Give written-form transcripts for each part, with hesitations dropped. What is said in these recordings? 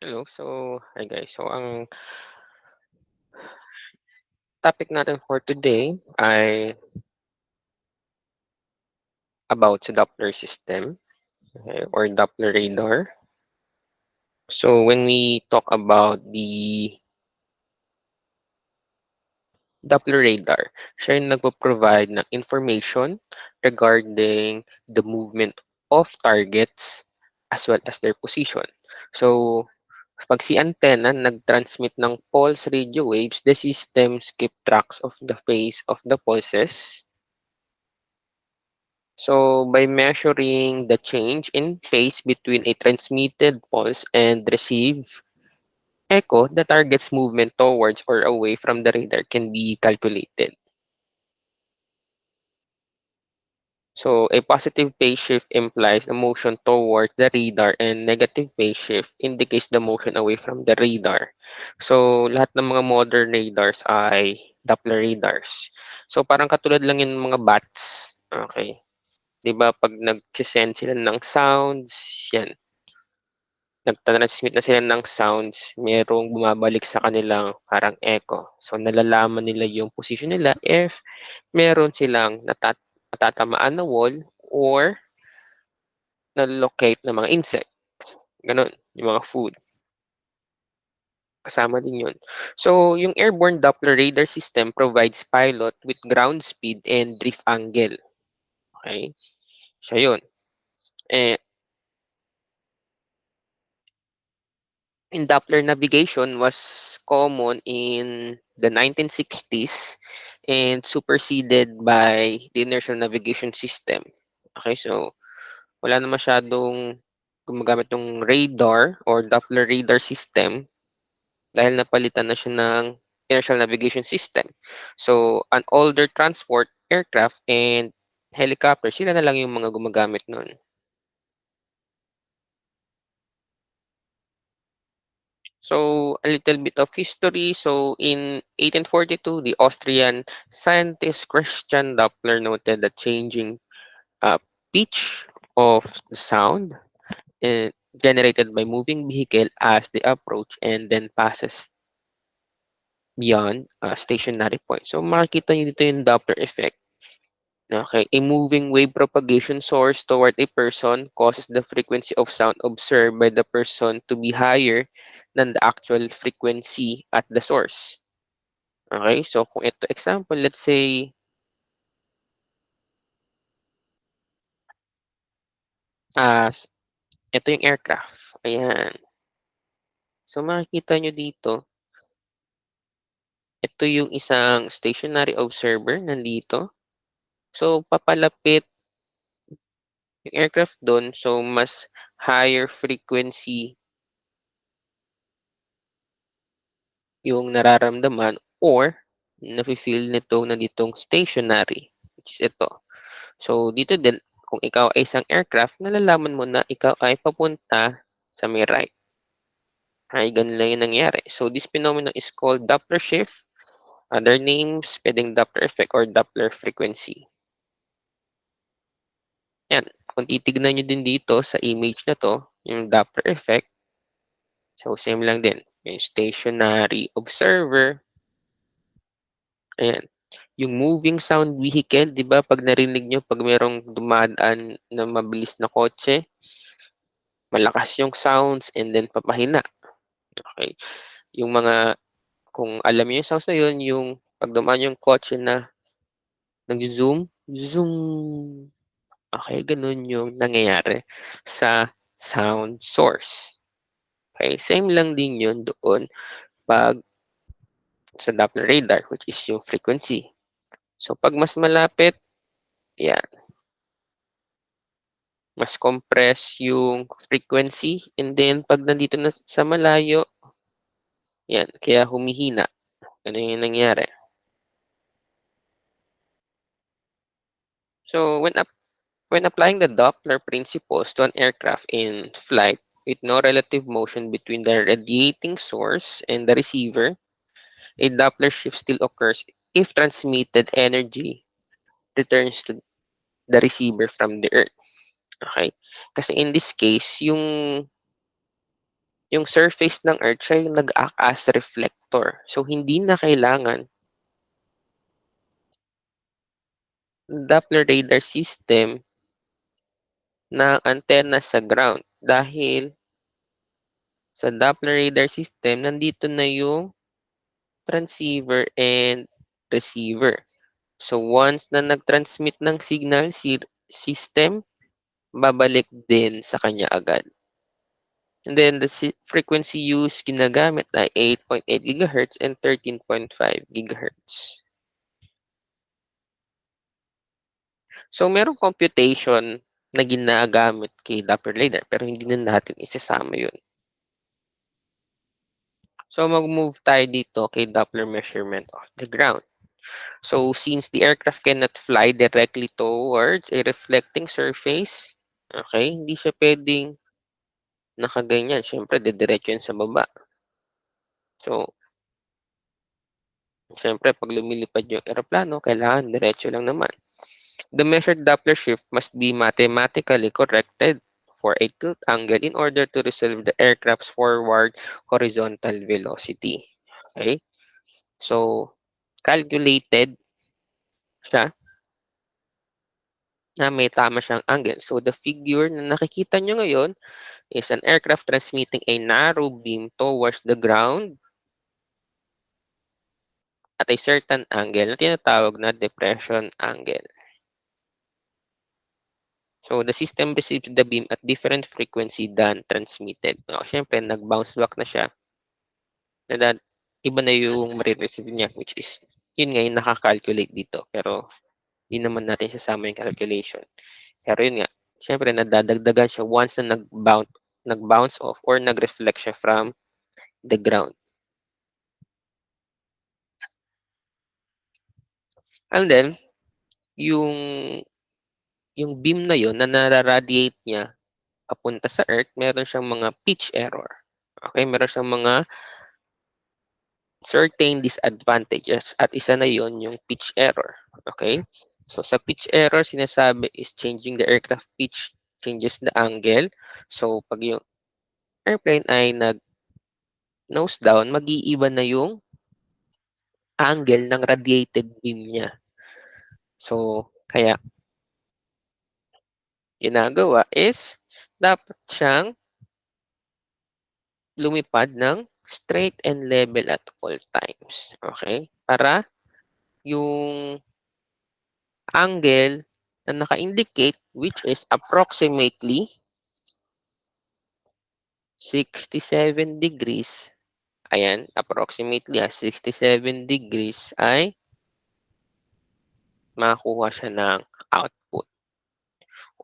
Hello. Hi guys. Ang topic natin for today ay about sa Doppler system, okay, or Doppler radar. So when we talk about the Doppler radar, siya yung nagpo-provide ng information regarding the movement of targets as well as their position. So pag si antenna nag-transmit ng pulse radio waves, the systems keep tracks of the phase of the pulses. So, by measuring the change in phase between a transmitted pulse and received echo, the target's movement towards or away from the radar can be calculated. So, a positive phase shift implies a motion towards the radar and negative phase shift indicates the motion away from the radar. So, lahat ng mga modern radars ay Doppler radars. So, parang katulad lang yun ng mga bats. Okay. 'Di ba 'pag nagse-send sila ng sounds, yan, nagta-transmit na sila ng sounds, merong bumabalik sa kanilang parang echo. So, nalalaman nila yung position nila if meron silang natatamaan na wall or nalo-locate na mga insects, gano'n, yung mga food, kasama din yun. So, yung airborne Doppler radar system provides pilot with ground speed and drift angle, okey? So yun, eh in Doppler navigation was common in the 1960s and superseded by the inertial navigation system. Okay, so wala na masyadong gumagamit ng radar or Doppler radar system dahil napalitan na siya ng inertial navigation system. So, an older transport aircraft and helicopter, sila na lang yung mga gumagamit nun. So, a little bit of history. So, in 1842, the Austrian scientist Christian Doppler noted the changing uh, pitch of the sound uh, generated by moving vehicle as they approach and then passes beyond a stationary point. So, makikita niyo dito yung Doppler effect. Okay, a moving wave propagation source toward a person causes the frequency of sound observed by the person to be higher than the actual frequency at the source. Okay, so kung ito example, let's say, s ito yung aircraft, ayan. So makikita nyo dito, ito yung isang stationary observer nandito. So papalapit yung aircraft dun, so mas higher frequency yung nararamdaman or nafi-feel nitong nanditong stationary, which is ito. So, dito din, kung ikaw ay isang aircraft, nalalaman mo na ikaw ay papunta sa may right. Ay, ganun lang yung nangyari. So, this phenomenon is called Doppler shift. Other names, pwedeng Doppler effect or Doppler frequency. Yan. Kung titignan nyo din dito sa image na to, yung Doppler effect, so same lang din. Yung stationary observer, ayan. Yung moving sound vehicle, 'di ba 'pag narinig niyo 'pag merong dumadaan na mabilis na kotse, malakas yung sounds and then papahina, okey. Yung mga kung alam niyo yung sounds na yun, yung 'pag dumaan yung kotse na nagzo-zoom, zoom, okey, gano'n yung nangyayari sa sound source. Okey, same lang din yun doon 'pag sa Doppler radar, which is yung frequency. So 'pag mas malapit, yan, mas compress yung frequency and then 'pag nandito na sa malayo, yan, kaya humihina, gano'n yung nangyari. So when applying the Doppler principles to an aircraft in flight with no relative motion between the radiating source and the receiver, a Doppler shift still occurs if transmitted energy returns to the receiver from the Earth. Okay? Kasi in this case, yung surface ng Earth siya yung nag-act as reflector. So, hindi na kailangan Doppler radar system ng antenna sa ground dahil sa Doppler radar system nandito na yung transceiver and receiver. So, once na nag-transmit ng signal si system, babalik din sa kanya agad. And then the frequency used ginagamit ay 8.8 GHz and 13.5 GHz. So, merong computation na ginagamit kay Doppler radar pero hindi na natin isasama yun. So, mag-move tayo dito kay Doppler measurement of the ground. So, since the aircraft cannot fly directly towards a reflecting surface, okay, hindi siya pwedeng nakaganyan. Siyempre, didiretso yan sa baba. So, siyempre, pag lumilipad yung eroplano, kailangan diretso lang naman. The measured Doppler shift must be mathematically corrected for a tilt angle in order to resolve the aircraft's forward horizontal velocity. Okay? So, calculated siya na may tama siyang angle. So, the figure na nakikita nyo ngayon is an aircraft transmitting a narrow beam towards the ground at a certain angle na tinatawag na depression angle. So, the system receives the beam at different frequency than transmitted. Siyempre, nag-bounce back na siya. Na iba na yung marireceive niya, which is, yun nga yung nakakalculate dito. Pero, hindi naman natin sasama yung calculation. Pero yun nga, siyempre, nadadagdagan siya once na nag-bounce off or nag-reflect siya from the ground. And then, yung yung beam na yun na nara-radiate niya papunta sa Earth, meron siyang mga pitch error. Okay, meron siyang mga certain disadvantages at isa na yon yung pitch error. Okay? So sa pitch error, sinasabi is changing the aircraft pitch changes the angle. So pag yung airplane ay nag nose down, mag-iiba na yung angle ng radiated beam niya. So kaya ginagawa is dapat siyang lumipad ng straight and level at all times. Okay? Para yung angle na naka-indicate which is approximately 67 degrees. Ayan, approximately 67 degrees ay makakuha siya ng output.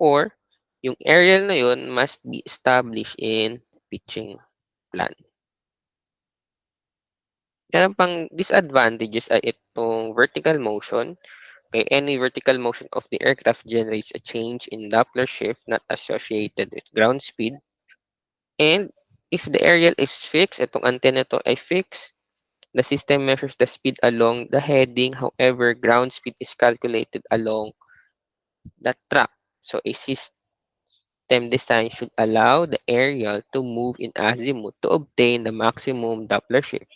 Or, yung aerial na yun must be established in pitching plan. Yan pang disadvantages ay itong vertical motion. Okay, any vertical motion of the aircraft generates a change in Doppler shift not associated with ground speed. And if the aerial is fixed, itong antenna to ay fixed, the system measures the speed along the heading. However, ground speed is calculated along the track. So a system design should allow the aerial to move in azimuth to obtain the maximum Doppler shift.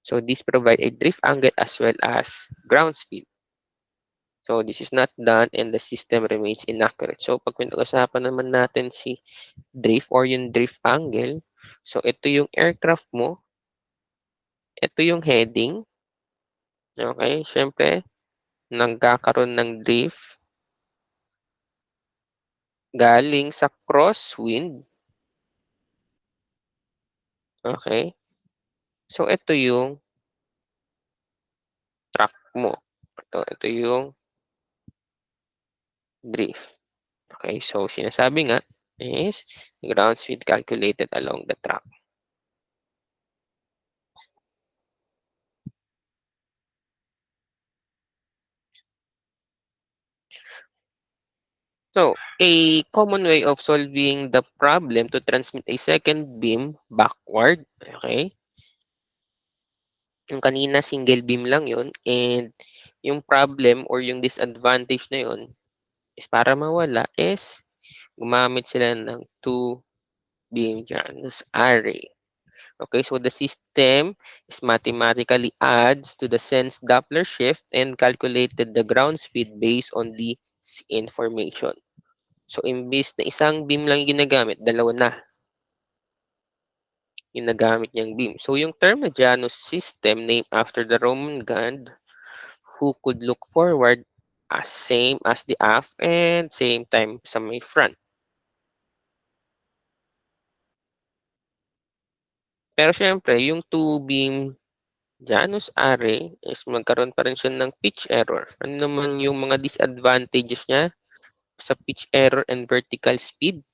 So this provide a drift angle as well as ground speed. So this is not done and the system remains inaccurate. So pag pinag-usapan naman natin si drift or yung drift angle, so ito yung aircraft mo, ito yung heading. Okay, syempre, nagkakaroon ng drift galing sa crosswind. Okay, so ito yung track mo. Ito yung drift. Okay, so sinasabi nga is ground speed calculated along the track. So, a common way of solving the problem to transmit a second beam backward, okay? Yung kanina single beam lang yon and yung problem or yung disadvantage na yon is para mawala is gumamit sila ng two beam Janus array. Okay, so the system is mathematically adds to the sense Doppler shift and calculated the ground speed based on the information. So, imbis na isang beam lang yung ginagamit, dalawa na yung nagamit niyang beam. So, yung term na Janus system named after the Roman god who could look forward as same as the aft and same time sa may front. Pero syempre, yung two beam Janus array is magkaroon pa rin siya ng pitch error. Ano naman yung mga disadvantages niya sa pitch error and vertical speed?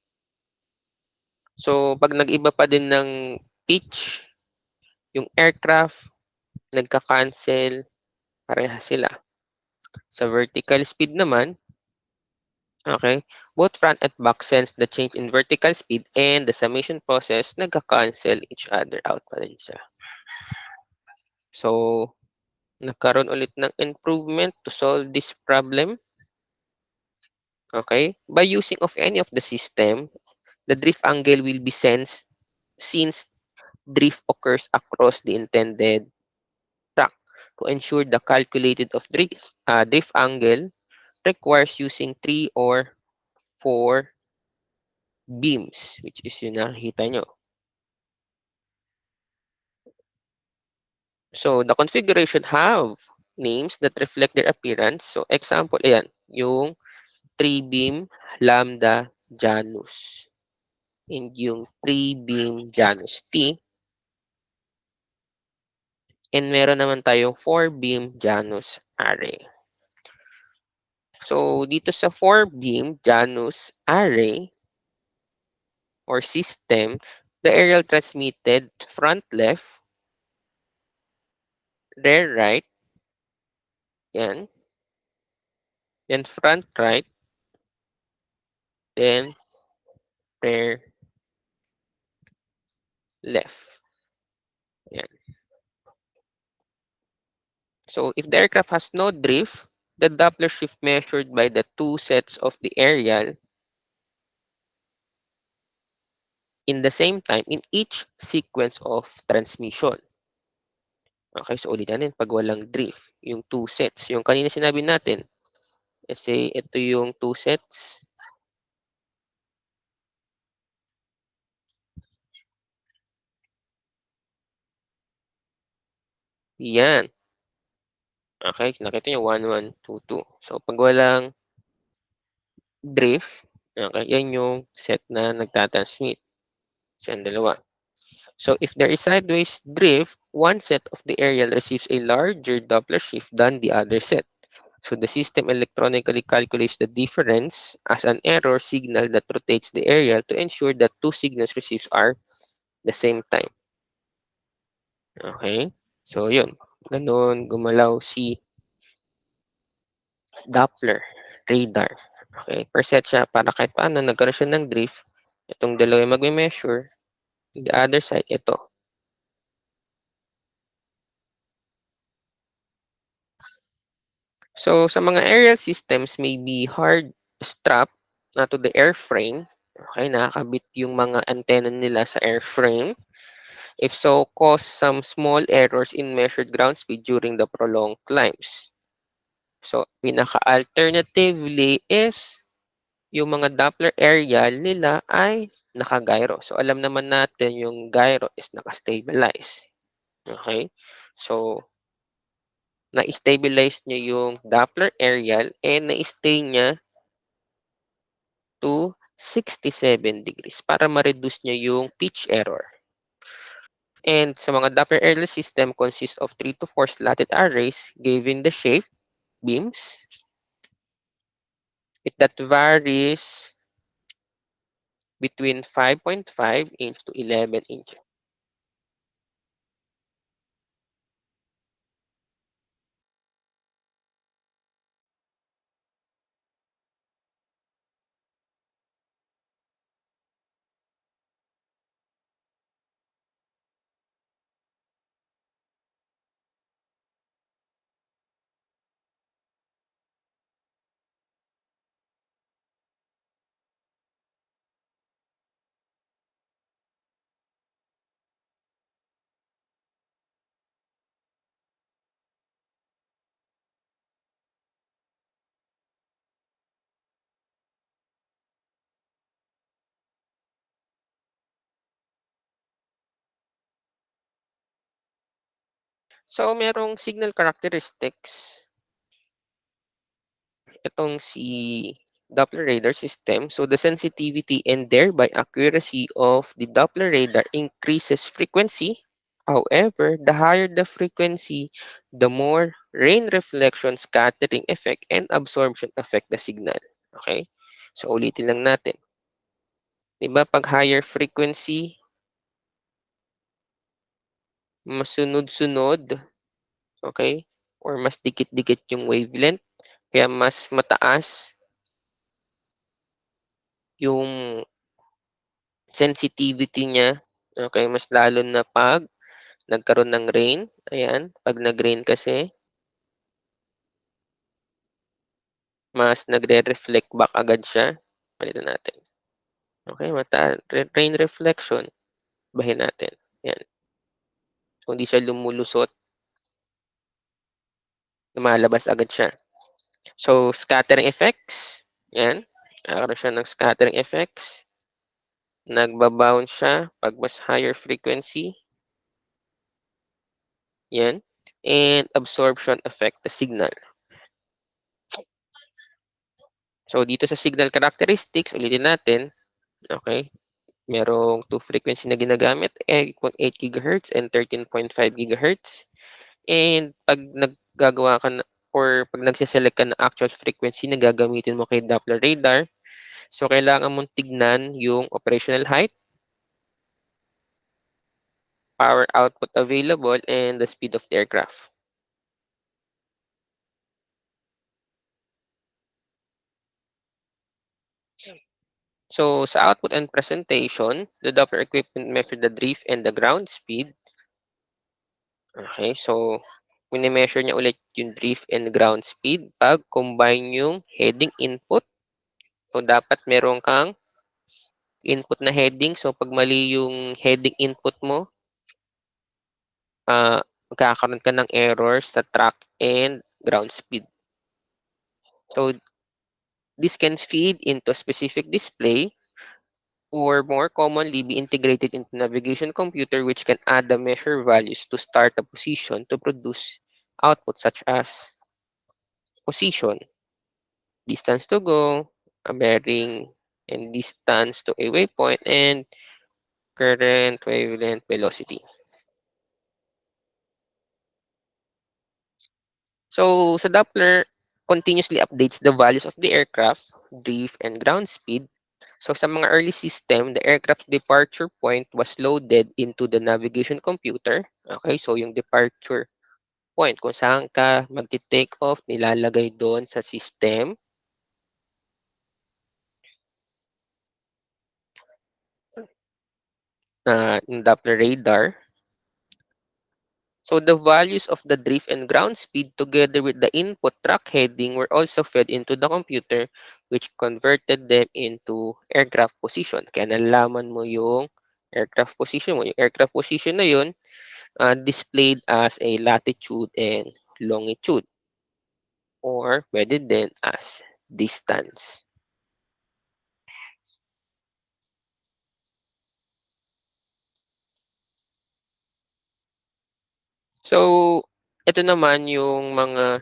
So, pag nag-iba pa din ng pitch, yung aircraft, nagka-cancel, parehas sila. Sa vertical speed naman, okay, both front and back sense the change in vertical speed and the summation process, nagka-cancel each other out pa rin siya. So, nagkaroon ulit ng improvement to solve this problem. Okay? By using of any of the system, the drift angle will be sensed since drift occurs across the intended track. To ensure the calculated of drift angle requires using 3 or 4 beams, which is yung nakikita nyo. So, the configuration have names that reflect their appearance. So, example, ayan, yung 3-beam lambda Janus. And yung 3-beam Janus T. And meron naman tayong 4-beam Janus array. So, dito sa 4-beam Janus array or system, the aerial transmitted front left, rear right, yan, then front right, then rear left. Yan. So, if the aircraft has no drift, the Doppler shift measured by the two sets of the aerial in the same time in each sequence of transmission. Okay, so ulit natin pag walang drift, yung two sets. Yung kanina sinabi natin, kasi ito yung two sets. Yan. Okay, nakita nyo 1, 1, 2, 2. So pag walang drift, okay, yan yung set na nagtatransmit. So yan dalawa. So if there is sideways drift, one set of the aerial receives a larger Doppler shift than the other set. So the system electronically calculates the difference as an error signal that rotates the aerial to ensure that two signals received are the same time. Okay? So yun. Ganun gumalaw si Doppler radar. Okay? Per set siya para kahit paano nagkaroon siya ng drift. Itong dalawa yung magme-measure. The other side, ito. So, sa mga aerial systems may be hard strap na to the airframe. Okay, nakakabit yung mga antenna nila sa airframe. If so, cause some small errors in measured ground speed during the prolonged climbs. So, pinaka-alternatively is yung mga Doppler aerial nila ay naka-gyro. So, alam naman natin yung gyro is naka-stabilize. Okay? So, na-stabilize niya yung Doppler aerial and na-stay niya to 67 degrees para ma-reduce niya yung pitch error. And sa mga Doppler aerial system consists of 3 to 4 slotted arrays given the shape, beams, that varies between 5.5 inch to 11 inch. So, merong signal characteristics itong si Doppler radar system. So, the sensitivity and thereby accuracy of the Doppler radar increases frequency. However, the higher the frequency, the more rain reflection, scattering effect, and absorption affect the signal. Okay? So, ulitin lang natin. Diba, pag higher frequency, mas sunod-sunod, okay? Or mas dikit-dikit yung wavelength, kaya mas mataas yung sensitivity niya, okay? Mas lalo na 'pag nagkaroon ng rain, ayan, 'pag nag-rain kasi, mas nagre-reflect back agad siya. Palitan natin, okey, rain reflection, bahin natin, 'yan. Kung di siya lumulusot, lumalabas agad siya. So, scattering effects, 'yan, nagkakaroon siya ng scattering effects, nagba-bounce siya 'pag mas higher frequency, 'yan, and absorption affect the signal. So, dito sa signal characteristics, ulitin natin, okay, merong 2 frequency na ginagamit, 8.8 gigahertz and 13.5 gigahertz. And 'pag naggagawa ka na or 'pag nagse-select ka ng actual frequency na gagamitin mo kay Doppler radar, so kailangan mong tignan yung operational height, power output available, and the speed of the aircraft. So, sa output and presentation, the Doppler equipment measure the drift and the ground speed. Okay, so mini-measure niya ulit yung drift and ground speed 'pag combine yung heading input. So, dapat meron kang input na heading. So, 'pag mali yung heading input mo, magkakaroon ka ng error sa track and ground speed. So, this can feed into a specific display or more commonly be integrated into navigation computer which can add the measure values to start a position to produce output such as position, distance to go, a bearing, and distance to a waypoint, and current wavelength velocity. So, sa Doppler, continuously updates the values of the aircraft, drift, and ground speed. So, sa mga early system, the aircraft's departure point was loaded into the navigation computer. Okay, so yung departure point, kung saan ka magti-take off, nilalagay doon sa system na yung Doppler radar. So the values of the drift and ground speed together with the input track heading were also fed into the computer which converted them into aircraft position. Kaya nalaman mo yung aircraft position mo. Yung aircraft position na yun, displayed as a latitude and longitude or pwede din as distance. So, ito naman yung mga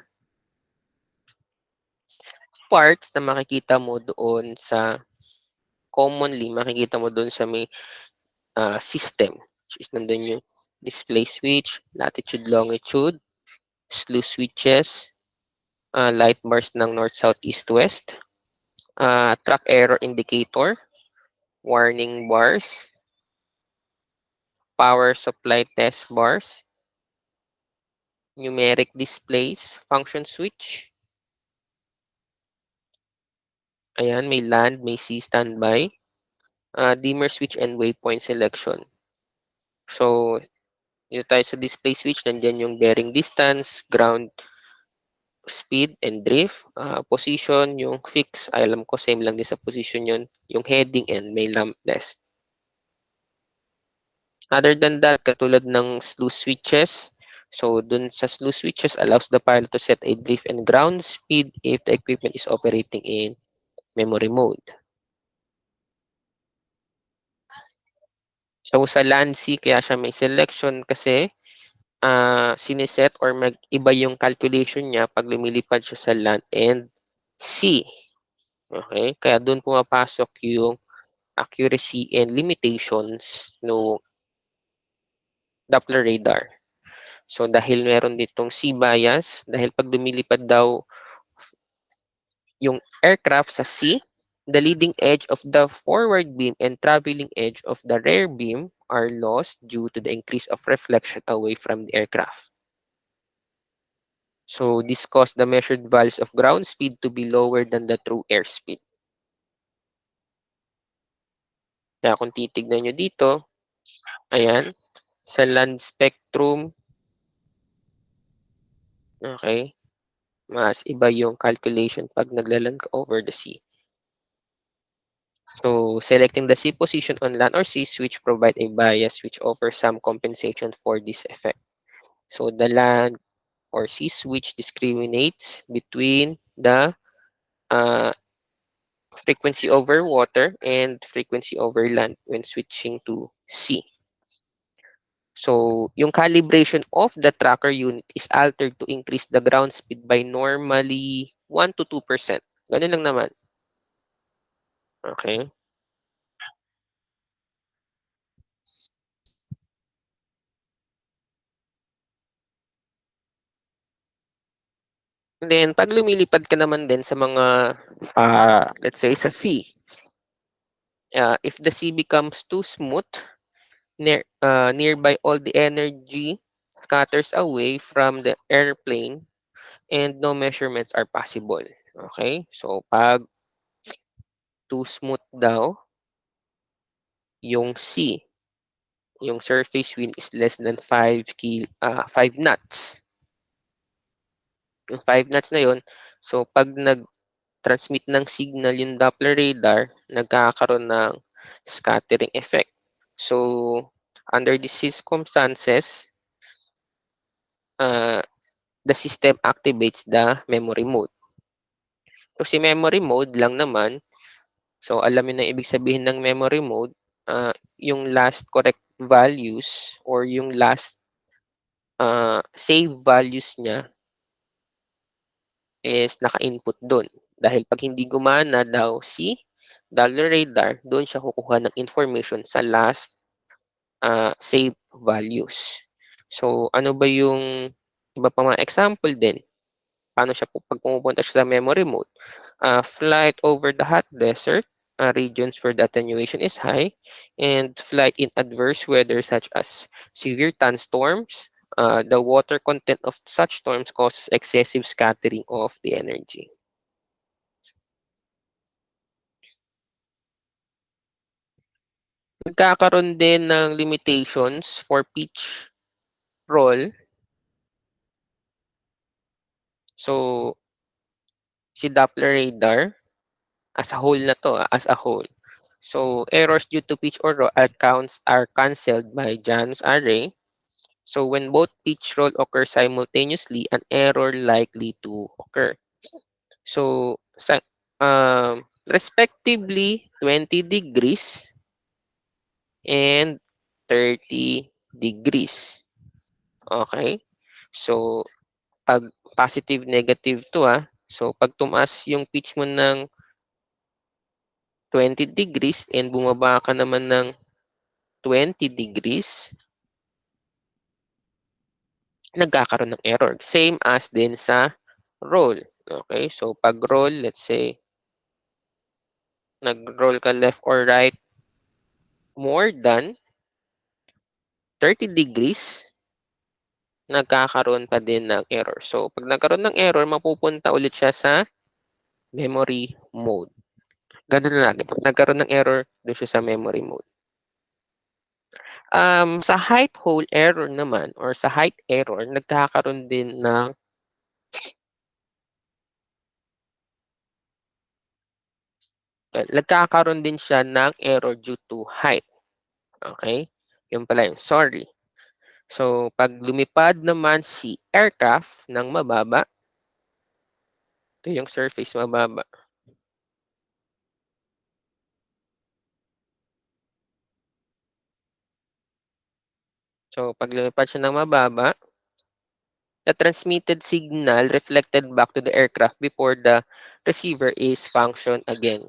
parts na makikita mo doon sa commonly makikita mo doon sa may system, which is nandun yung display switch, latitude, longitude, slew switches, light bars ng north, south, east, west, track error indicator, warning bars, power supply test bars, numeric displays, function switch. Ayan, may land, may sea standby, dimmer switch and waypoint selection. So, dito tayo sa display switch, nandiyan yung bearing distance, ground speed and drift, position, yung fix, alam ko same lang din sa position yun, yung heading and may lamp test. Other than that, katulad ng slew switches, so dun sa slew switches allows the pilot to set a drift and ground speed if the equipment is operating in memory mode. So sa LANC, kaya siya may selection kasi sine or mag-iba yung calculation niya 'pag lumilipad siya sa land and sea, okey? Kaya dun pumapasok yung accuracy and limitations no Doppler radar. So, dahil meron ditong sea bias, dahil 'pag lumilipad daw yung aircraft sa sea, the leading edge of the forward beam and traveling edge of the rear beam are lost due to the increase of reflection away from the aircraft. So, this caused the measured values of ground speed to be lower than the true airspeed. Kaya kung titignan nyo dito, ayan, sa land spectrum, okay, mas iba yung calculation 'pag nagla-land ka over the sea. So, selecting the sea position on land or sea switch provide a bias which offers some compensation for this effect. So, the land or sea switch discriminates between the uh, frequency over water and frequency over land when switching to sea. So, yung calibration of the tracker unit is altered to increase the ground speed by normally 1 to 2%. Ganun lang naman. Okay? And then, pag lumilipad ka naman din sa mga, let's say, sa sea, if the sea becomes too smooth, nearby all the energy scatters away from the airplane and no measurements are possible. Okay? So, pag too smooth daw, yung sea, yung surface wind is less than 5 knots. Yung 5 knots na yun, so pag nag-transmit ng signal yung Doppler radar, nagkakaroon ng scattering effect. So, under these circumstances, uh, the system activates the memory mode. So, si memory mode lang naman, so alam niyo na ibig sabihin ng memory mode, yung last correct values or yung last save values niya is naka-input dun. Dahil 'pag hindi gumana daw si Dollar Radar, doon siya kukuha ng information sa last, save values. So, ano ba yung iba pang mga example din, paano siya 'pag pumupunta siya sa memory mode, flight over the hot desert, regions where the attenuation is high, and flight in adverse weather such as severe thunderstorms, the water content of such storms causes excessive scattering of the energy. Nagkakaroon din ng limitations for pitch roll. So, si Doppler radar as a whole na 'to, as a whole. So, errors due to pitch or roll accounts are canceled by Janus array. So, when both pitch roll occur simultaneously, an error likely to occur. So, respectively 20 degrees and 30 degrees. Okay? So, 'pag positive, negative 'to, So, 'pag tumaas yung pitch mo ng 20 degrees and bumaba ka naman ng 20 degrees, nagkakaroon ng error. Same as din sa roll. Okay? So, 'pag roll, let's say, nag-roll ka left or right more than 30 degrees, nagkakaroon pa din ng error. So, 'pag nagkaroon ng error, mapupunta ulit siya sa memory mode. Gano'n lagi. 'Pag nagkaroon ng error, do'n siya sa memory mode. Sa height hole error naman or sa height error, nagkakaroon din siya ng error due to height. Okay? Yun pala yun, sorry. So, 'pag lumipad naman si aircraft ng mababa, ito yung surface mababa. So, 'pag lumipad siya ng mababa, The transmitted signal reflected back to the aircraft before the receiver is functioned again.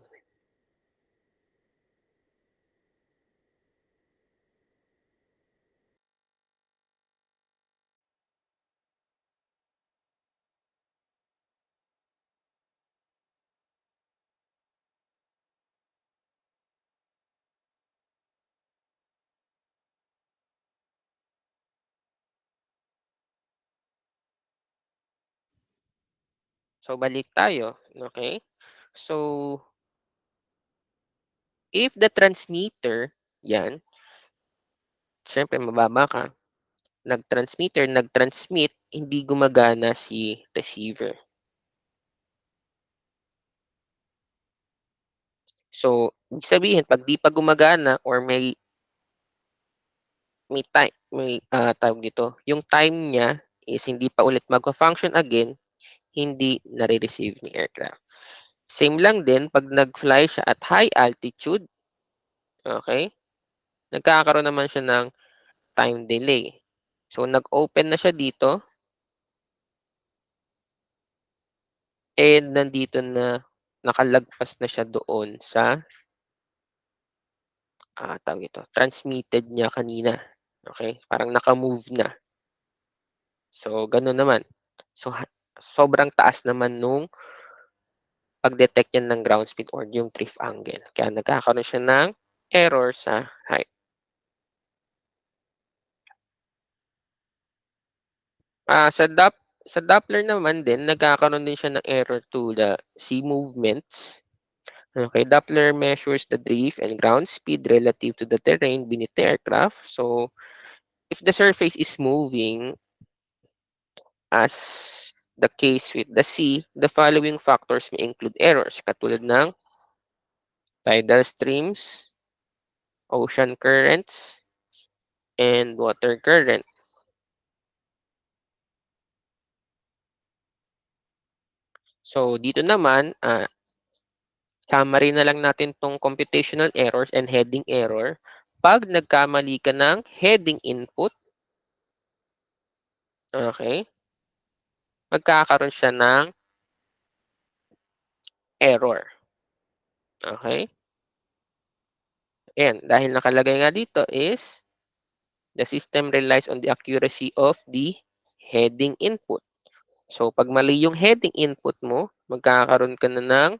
So balik tayo, okay? So if the transmitter, yan, siyempre mababa ka, nag-transmit, hindi gumagana si receiver. So, ibig sabihin, pag di pa gumagana or may time, tawag dito, yung time niya is hindi pa ulit magfa-function again, hindi nare-receive ni aircraft. Same lang din pag nag-fly siya at high altitude, okay? Nagkakaroon naman siya ng time delay. So, nag-open na siya dito and nandito na nakalagpas na siya doon sa tawag ito, transmitted niya kanina. Okay? Parang naka-move na. So, gano'n naman. So, sobrang taas naman nung pag-detect niya ng ground speed or yung drift angle. Kaya nagkakaroon siya ng error sa height. Sa Doppler naman din, nagkakaroon din siya ng error to the sea movements. Okay, Doppler measures the drift and ground speed relative to the terrain beneath the aircraft. So, if the surface is moving, as the case with the sea, the following factors may include errors katulad ng tidal streams, ocean currents, and water current. So, dito naman, summary na lang natin tong computational errors and heading error. Pag nagkamali ka ng heading input, okay, magkakaroon siya ng error. Okay? Ayan, dahil nakalagay nga dito is the system relies on the accuracy of the heading input. So, pag mali yung heading input mo, magkakaroon ka na ng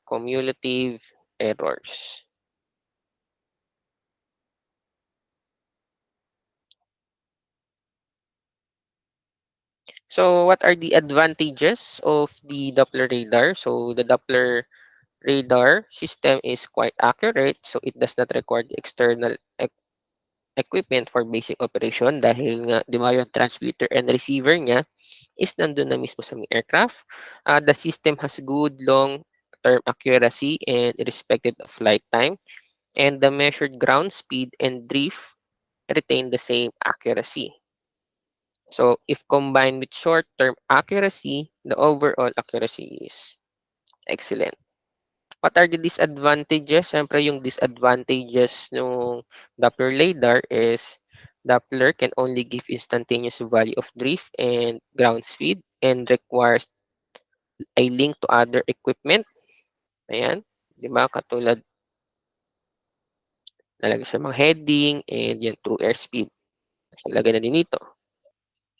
cumulative errors. So, what are the advantages of the Doppler radar? So, the Doppler radar system is quite accurate. So, it does not require the external equipment for basic operation dahil nga, di ba yung transmitter and receiver niya is nandun na mismo sa may aircraft. The system has good long-term accuracy and irrespective of flight time. And the measured ground speed and drift retain the same accuracy. So if combined with short-term accuracy, the overall accuracy is excellent. What are the disadvantages? Siyempre, yung disadvantages ng Doppler radar is Doppler can only give instantaneous value of drift and ground speed and requires a link to other equipment. Ayan, di ba? Katulad, nalagay siya mga heading and yan, true airspeed. Lagay na din dito.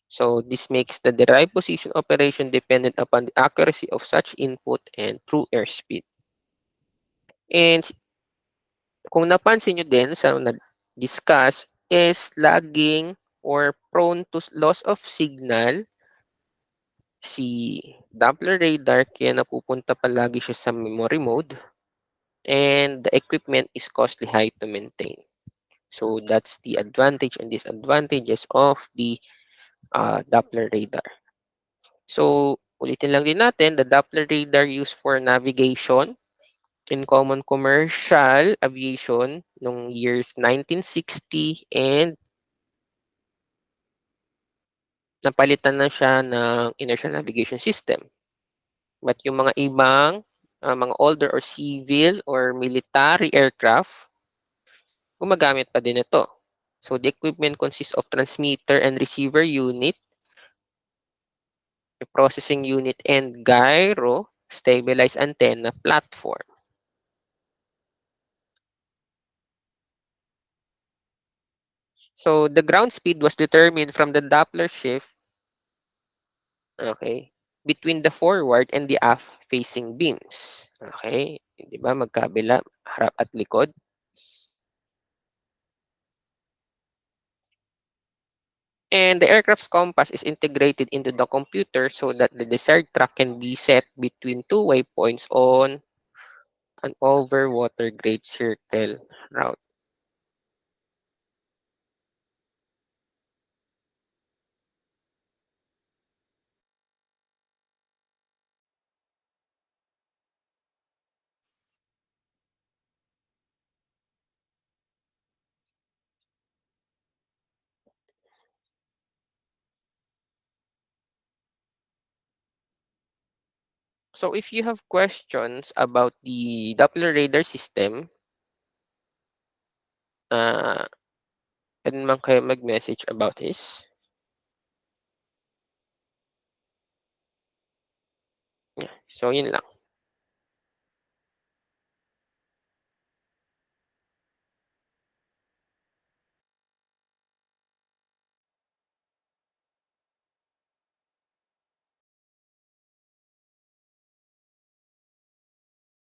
So this makes the derived position operation dependent upon the accuracy of such input and true airspeed. And kung napansin nyo din sa na-discuss is laging or prone to loss of signal si Doppler radar kaya napupunta palagi siya sa memory mode and the equipment is costly high to maintain. So that's the advantage and disadvantages of the Doppler radar. So, ulitin lang din natin, the Doppler radar used for navigation in common commercial aviation nung years 1960 and napalitan na siya ng inertial navigation system. But yung mga ibang, mga older or civil or military aircraft, gumagamit pa din ito. So, the equipment consists of transmitter and receiver unit processing unit, and gyro stabilized antenna platform. So the ground speed was determined from the Doppler shift, okay, between the forward and the aft facing beams. Okay, 'di ba magkabila, harap at likod. And the aircraft's compass is integrated into the computer so that the desired track can be set between two waypoints on an over water grade circle route. So if you have questions about the Doppler radar system, uh, pwede naman kayo mag-message about this. Yeah. So yun lang.